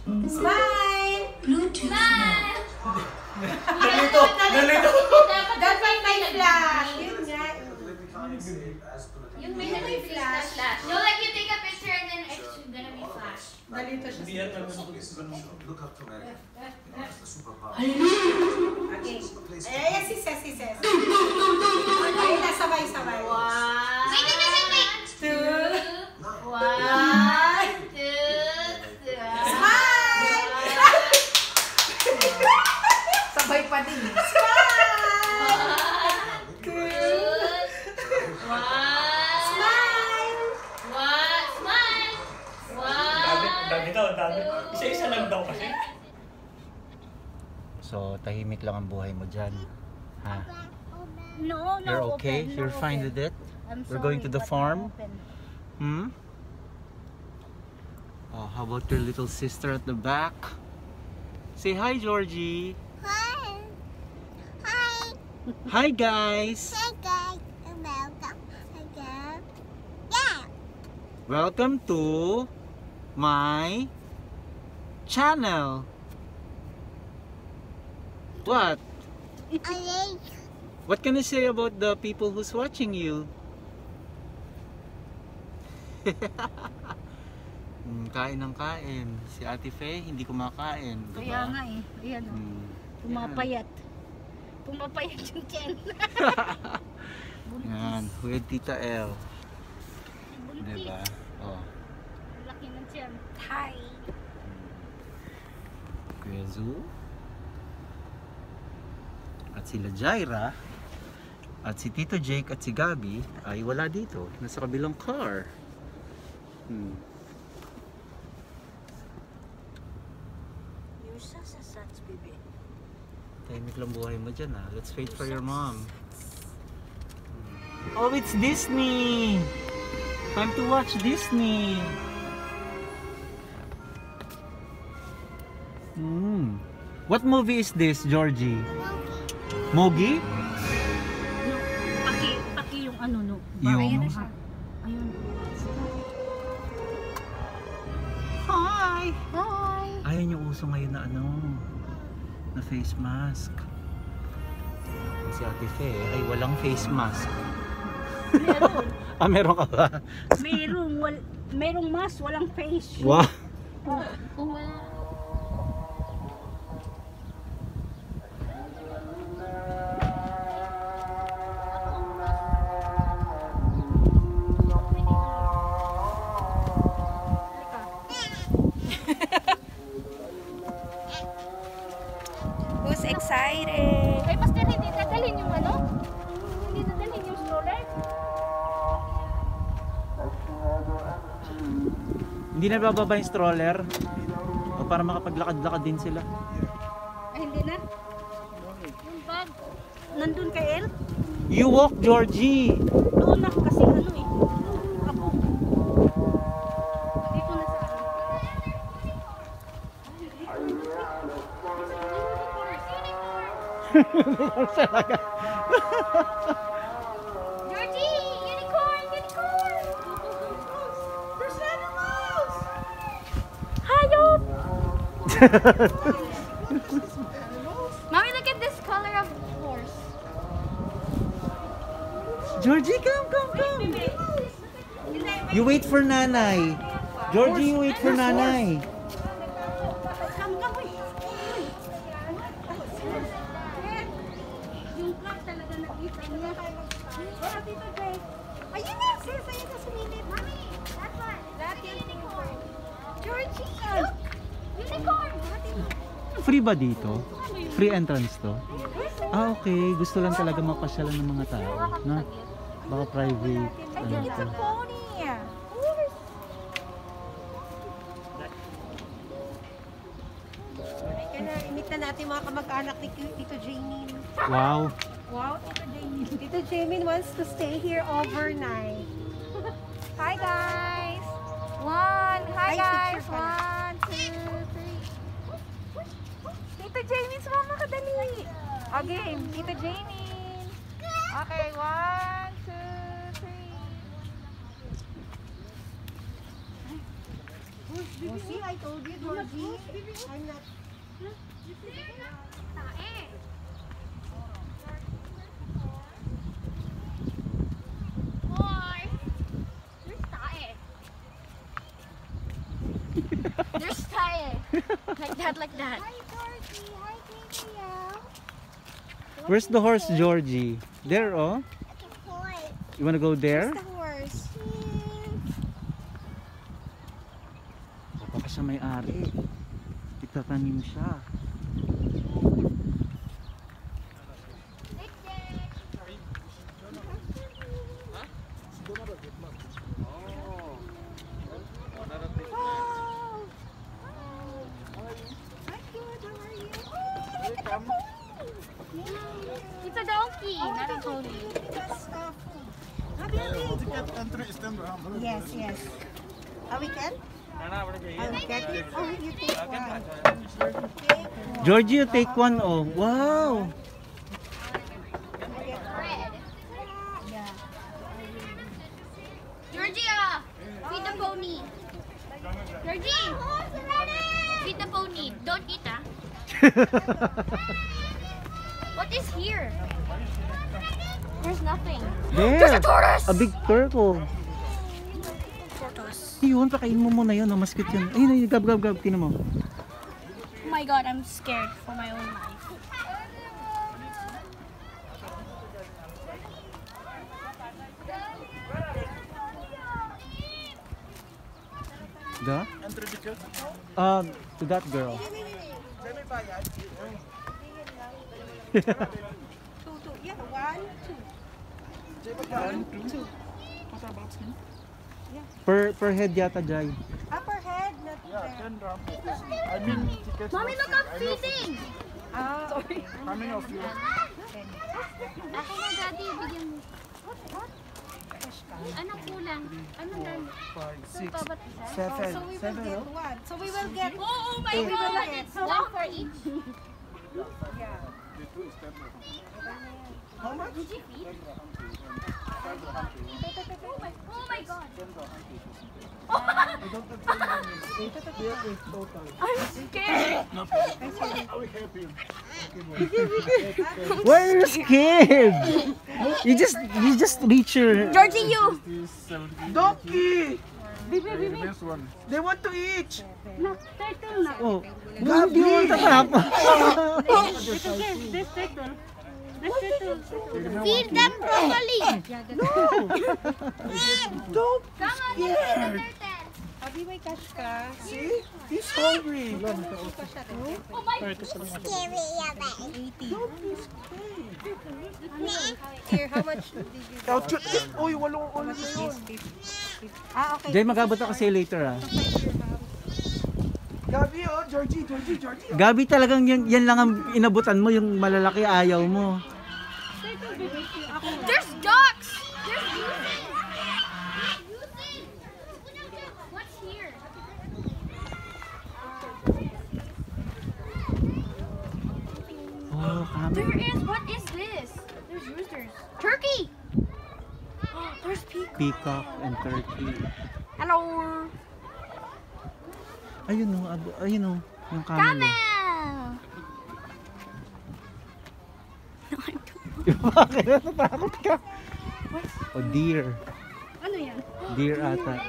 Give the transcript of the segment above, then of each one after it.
Smile! Bluetooth mode. Nalito! Nalito! Dapat may flash. Yun nga. Yung may flash. No, like you take a picture and then it's gonna be flash. Nalito siya. Hindi yan naman Look up to America. It's the superpower. Okay. Ayan si Ses. Ayun na, sabay-sabay. Wait. Two. One, two, Smile! Sabay pa din. Smile! Dami daw, dami. Isa-isa lang daw kasi. So, tahimik lang ang buhay mo dyan. Ha? No, no. You're okay? Open, You're no fine open. with it? I'm We're going to sorry, the but farm? no open. Hmm? Oh, how about your little sister at the back? Say hi, Georgie. Hi. Hi. Hi, guys. Hi guys. Welcome again. Yeah. Welcome to my channel. What? I What can I say about the people who's watching you? Kain ng kain. Si Ate Faye hindi kumakain. Diba? Kaya nga eh. Ayan o. Pumapayat. Pumapayat yung tiyan. Yan. With Tita L. Buntis. Diba? Oh. Laki ng tiyan. Hi. Kuya Zu. At sila Jaira. At si Tito Jake at si Gabi ay wala dito. Nasa kabilang car. You're such a such baby. Tahimik lang buhay mo dyan ha. Let's wait for your mom. Oh, it's Disney! Time to watch Disney! What movie is this, Georgie? Mogi? Paki yung ano no. Yung- Ayan na siya. Ayun. Hi! Hi. Ayun yung uso ngayon na ano, na face mask. Si Ate Fe ay walang face mask. Meron. Ah, meron ka ba? Merong mask, walang face. Wow! Who's excited? Ay, mas hindi dadalhin yung ano? Hindi dadalhin yung stroller? Hindi na bababa yung stroller? O para makapaglakad-lakad din sila? Ay, hindi na? Yung bag. Nandun kay El? You walk, Georgie! Doon na kasi ano eh. Apo. Dito na sa akin. Georgie! Unicorn! Unicorn! There's animals! Hayop! Mommy, look at this color of horse. Georgie, come! You wait for Nanay. Georgie, you wait for Nanay. Come, wait. Yung flag talaga nakita niya. Wala dito, Jay. Ayun na, sis. Ayun na sumilip. Mommy, that one. That's the unicorn. Georgie, look. Unicorn. Free ba dito? Free entrance to? Ah, okay. Gusto lang talaga mapasyalan ng mga tao. No? Baka private. I Ano think it's to. a pony. Imit na natin mga kamag-anak ni Tito Jamie. Wow. Wow, Tito Jamie. Tito Jamie wants to stay here overnight. Hi guys! Hi Ay, guys. picture pala. 1, 2, 3. Tito Jamie, sumama ka dali. Okay, Tito Jamie. Okay, 1, 2, 3. Oh, see, I told you, Georgie. I'm not... Tae. Horse. There's tae. There's tae. Like that. Hi, Georgie. Hi, Gabriel. Where's the horse, Georgie? There, oh. The horse. You wanna go there? The horse. O, baka siya may-ari. Itatanim siya. It's a donkey, not a pony. Yes, yes. We can? I'll get it. Oh, you take one. Georgie, you take one, oh. Wow! Bread. Yeah. Georgia, feed the pony. Georgie, feed the pony. Don't eat, ah. What is here? There's nothing. There! There's a tortoise! A big turtle. Tortoise. Yun, pakain mo muna yun. Oh, mas cute yun. Ayun, ayun, gab, gab, gab. Tingnan mo. Oh my god, I'm scared for my own life. The? To that girl. Two. Yeah, 1, 2. Per head yata, Jai. Upper head, not there. Mommy, look, I'm feeding! Sorry. Akin na, Daddy, bigyan mo. Anong kulang? Anong dami? 5, 6, Bawat isa? 7, So we will get one. So we will get... Oh my Eight. god! It's one for each. Yeah. How much? Did you feed? Oh my god! I'm scared! Why are you scared? You just reach your... Georgie, you! Donkey! They want to eat! Oh, hindi mo tatapon. Feed them properly! Don't! Come on, let's feed the turtle! Abi, may cash ka. See? He's hungry! Oh my god! Scary, yeah, 80. Here, how much did you... Uy, walong ulo yun! Okay. Jay, mag-abot ako sa'yo later, ah. Gabi, oh! Georgie! Gabi talagang yan lang ang inabutan mo, yung malalaki ayaw mo. There's ducks! There's Yusin! What's here? Oh, kami. There is, what is this? There's roosters. Turkey! There's Peacock and turkey. Hello! Ayun o, ayun o. Yung camel. Camel! Bakit? Natakot ka? O deer. Ano yan? Deer ata.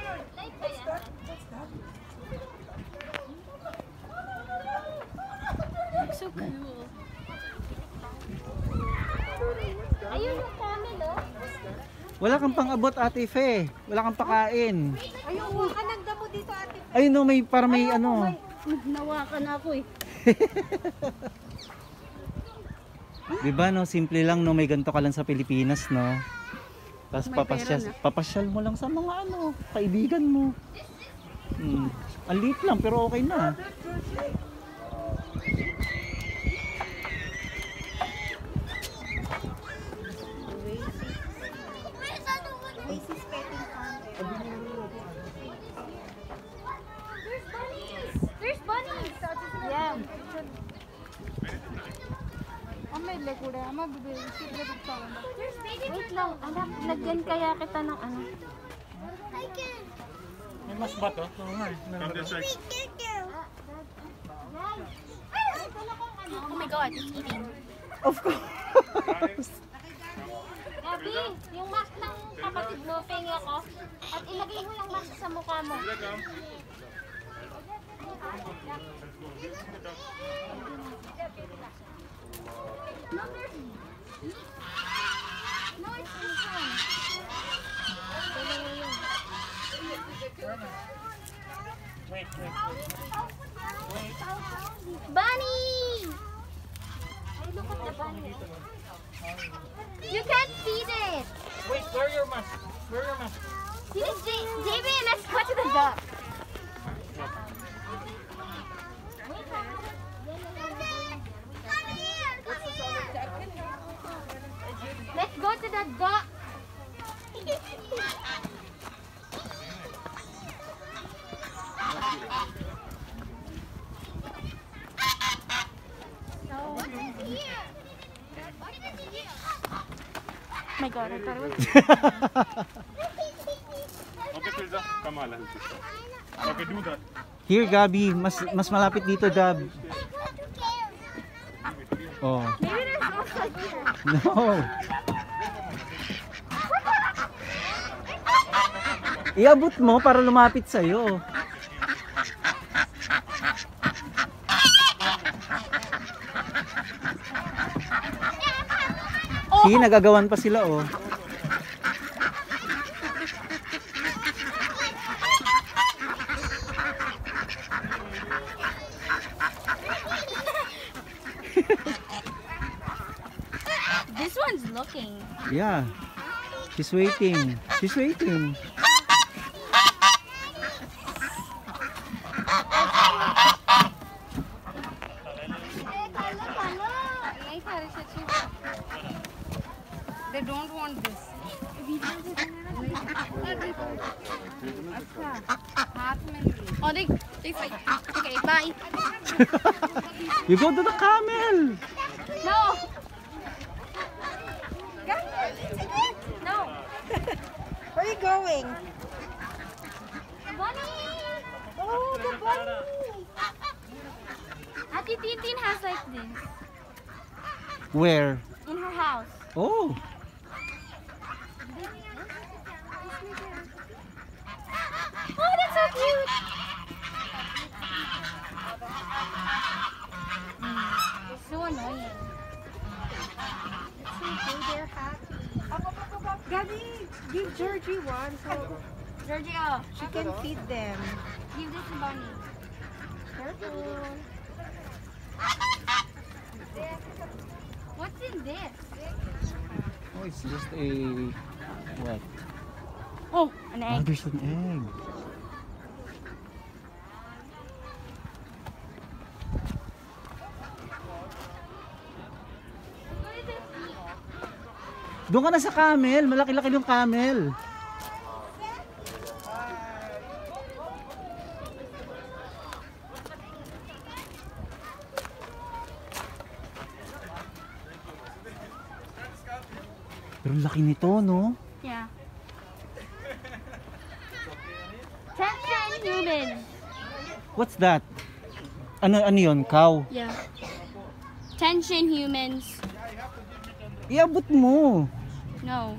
Looks so cool. Ayun yung camel, oh. Wala kang pang-abot, Ate Fe. Wala kang pakain. Ayun, huwag ka nagdamo dito, ate. Ayun o, may, para may ano. Nawakan ako eh. Diba no, simple lang no, may ganito ka lang sa Pilipinas no. Tapos papasyal mo lang sa mga ano, kaibigan mo. Ang liit lang pero okay na. Macy's Petting Farm. There's bunnies! Yeah. There's baby. Wait lang, anak, lagyan kaya kita ng ano. Mas bato? Oo nga eh. Oh my god, it's eating. Of course. Gabi, yung mask ng kapatid mo, pengi ako. At ilagay mo yung mask sa mukha mo. No, it's inside. Bunny! Hey, look at the bunny. You can't feed it. Wait, wear your mask. Wear your mask. David, let's go to the duck. Let's go to the duck. My God, I thought it was. Okay, Pilza. Come on, okay, do that. Here, Gabi. Mas malapit dito, Gab. Oh. Maybe there's also here. No. Iabot mo para lumapit sa'yo. See, nagagawan pa sila, oh. This one's looking. Yeah. She's waiting. She's waiting. They don't want this. Oh, they fight. Okay, bye. You go to the camel. No. No. Where are you going? Bunny! Oh, the bunny. Ati Tintin has like this Where? in her house. Oh. Oh, that's so cute. It's so annoying. They're happy. Gabi, give Georgie one so Giorgio, she can feed them. give this to Bunny. Careful. What's in this? Oh, it's just a what? Oh, an Oh, egg. there's an egg. Doon ka na sa camel. Malaki-laki yung camel. Pero laki nito, no? Yeah. Tension human. What's that? Ano yun? Cow? Yeah. Tension humans. Iabot mo. No.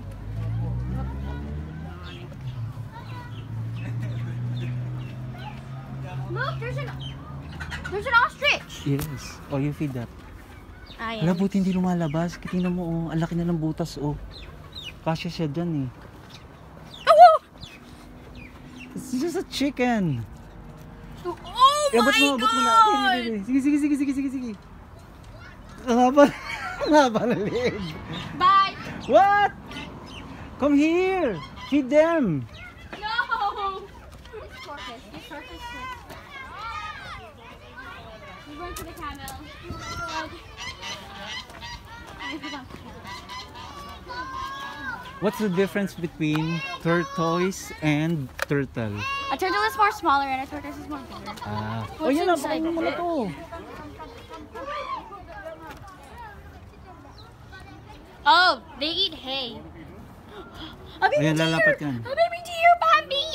Look, there's an ostrich. Yes. Oh, you feed that. I Wala, buti hindi lumalabas. Tingnan mo, oh. Ang laki na ng butas, oh. Kasya siya dyan, eh. It's just a chicken. Oh Iabot my mo na. god! Sige. Ang haba na leg. Bye! What? Come here. Feed them. No! It's tortoise. It's tortoise. We're going to the camel. What's the difference between tortoise and turtle? A turtle is more smaller and a tortoise is more bigger. Ah. Oh, What's yan na. inside? Pakain mo na to. Oh, they eat hay. A baby Ayan, deer! lalapat yan. A baby deer, Bambi!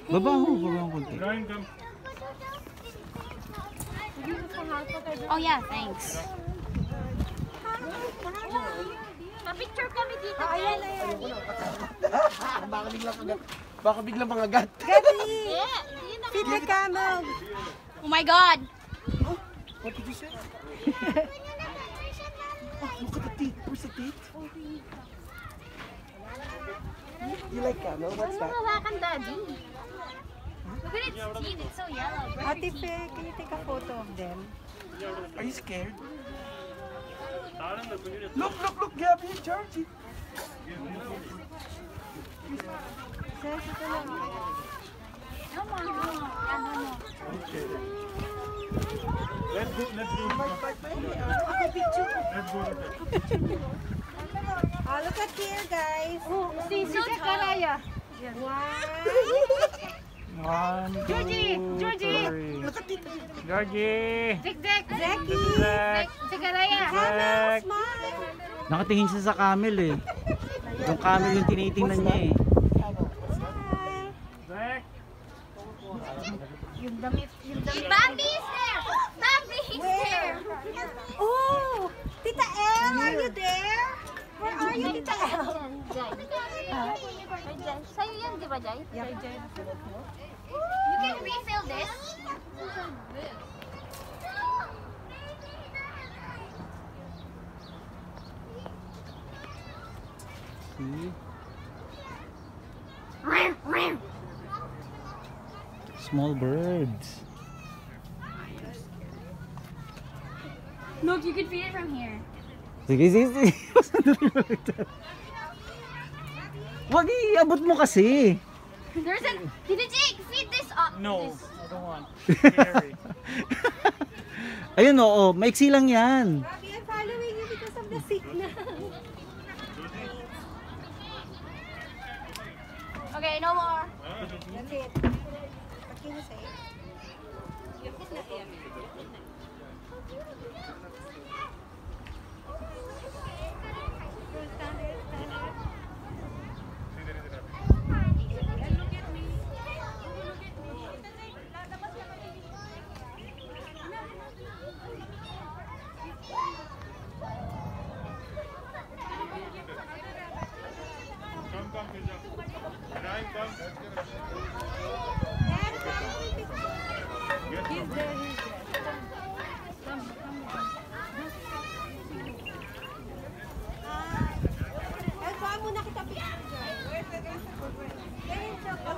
Baba mo konti. Ryan, come. Oh yeah, thanks. Pa-picture kami dito. Ayan. Baka biglang mangagat. Gabi! Feed the camel. Oh my God! What did you say? Oh, look at the teeth. Where's the teeth? You like camel? What's that? Hawakan, Daddy. Look at its teeth. It's so yellow. Ate Fe, can you take a photo of them? Are you scared? Look, Gabby and Georgie. Ses, ito lang. Let's go. Let's go. Oh, look at here, guys. Si Jacaraya. Wow. 1, 2, Georgie! 3. Georgie! Dek! Zeki! Jacaraya! Camel, smile! Nakatingin siya sa camel eh. Yung camel yung tinitingnan niya eh. Bambi's there! Bambi's there! Oh! Tita Elle, are you there? Where are you, Tita Elle? Sa'yo yan, di ba, Jai? Yeah. You can refill this. See? Small birds. Look, you can feed it from here. Sige. Wag iabot mo kasi. There's a... Tita Jake, feed this up. No, This. I don't want. Scary. Ayun oo, maiksi lang yan. Bobby, I'm following you because of the signal. Okay, no more. That's it. What can you say? Come, Pizza. Ryan, come. Ay, kuha muna kita picture. Ganyan siya po.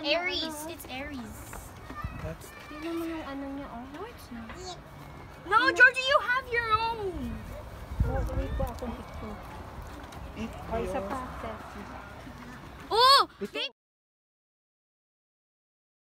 Aries. It's Aries. That's Tingnan mo yung ano niya, oh. No, it's not. No, Georgie, you have your own. Oh, wait po akong picture. Ay, sa process. Oh!